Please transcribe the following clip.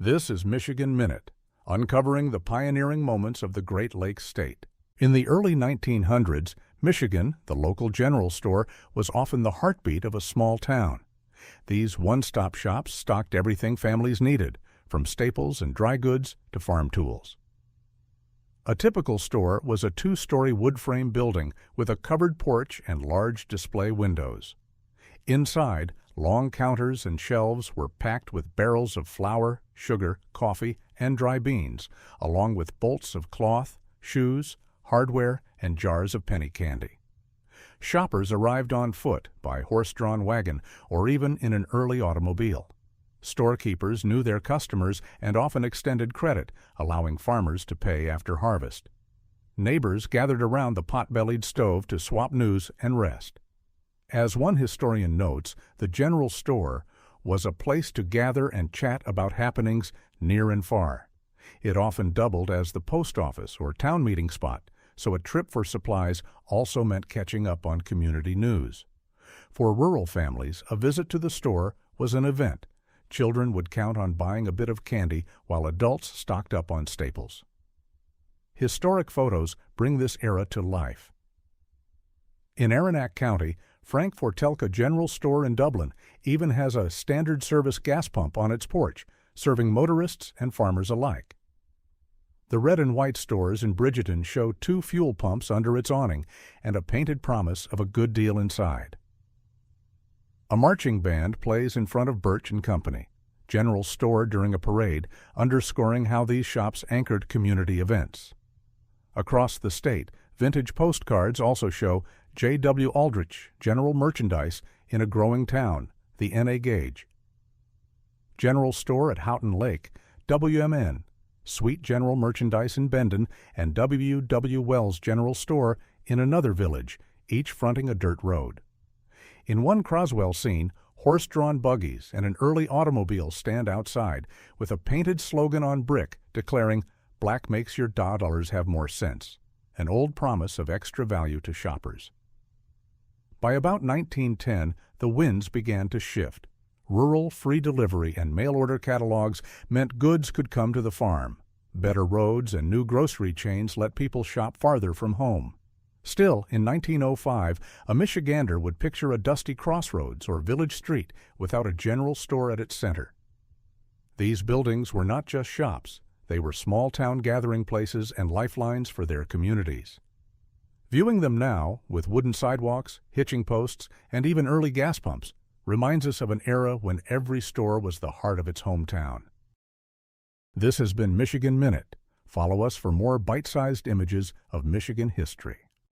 This is Michigan Minute, uncovering the pioneering moments of the Great Lakes State. In the early 1900s, Michigan, the local general store, was often the heartbeat of a small town. These one-stop shops stocked everything families needed, from staples and dry goods to farm tools. A typical store was a two-story wood frame building with a covered porch and large display windows. Inside, long counters and shelves were packed with barrels of flour, sugar, coffee, and dry beans, along with bolts of cloth, shoes, hardware, and jars of penny candy. Shoppers arrived on foot, by horse-drawn wagon, or even in an early automobile. Storekeepers knew their customers and often extended credit, allowing farmers to pay after harvest. Neighbors gathered around the pot-bellied stove to swap news and rest. As one historian notes, the general store was a place to gather and chat about happenings near and far. It often doubled as the post office or town meeting spot, so a trip for supplies also meant catching up on community news. For rural families, a visit to the store was an event. Children would count on buying a bit of candy while adults stocked up on staples. Historic photos bring this era to life. In Aranack County, Frank Fortelka General Store in Dublin even has a standard service gas pump on its porch, serving motorists and farmers alike. The red and white stores in Bridgeton show two fuel pumps under its awning and a painted promise of a good deal inside. A marching band plays in front of Birch & Company General Store during a parade, underscoring how these shops anchored community events. Across the state, vintage postcards also show J.W. Aldrich General Merchandise in a growing town, the N.A. Gage. General Store at Houghton Lake, W.M.N., Sweet General Merchandise in Bendon, and W.W. Wells General Store in another village, each fronting a dirt road. In one Croswell scene, horse-drawn buggies and an early automobile stand outside, with a painted slogan on brick declaring, "Black makes your dollars have more sense," an old promise of extra value to shoppers. By about 1910, the winds began to shift. Rural free delivery and mail-order catalogs meant goods could come to the farm. Better roads and new grocery chains let people shop farther from home. Still, in 1905, a Michigander would picture a dusty crossroads or village street without a general store at its center. These buildings were not just shops. They were small-town gathering places and lifelines for their communities. Viewing them now, with wooden sidewalks, hitching posts, and even early gas pumps, reminds us of an era when every store was the heart of its hometown. This has been Michigan Minute. Follow us for more bite-sized images of Michigan history.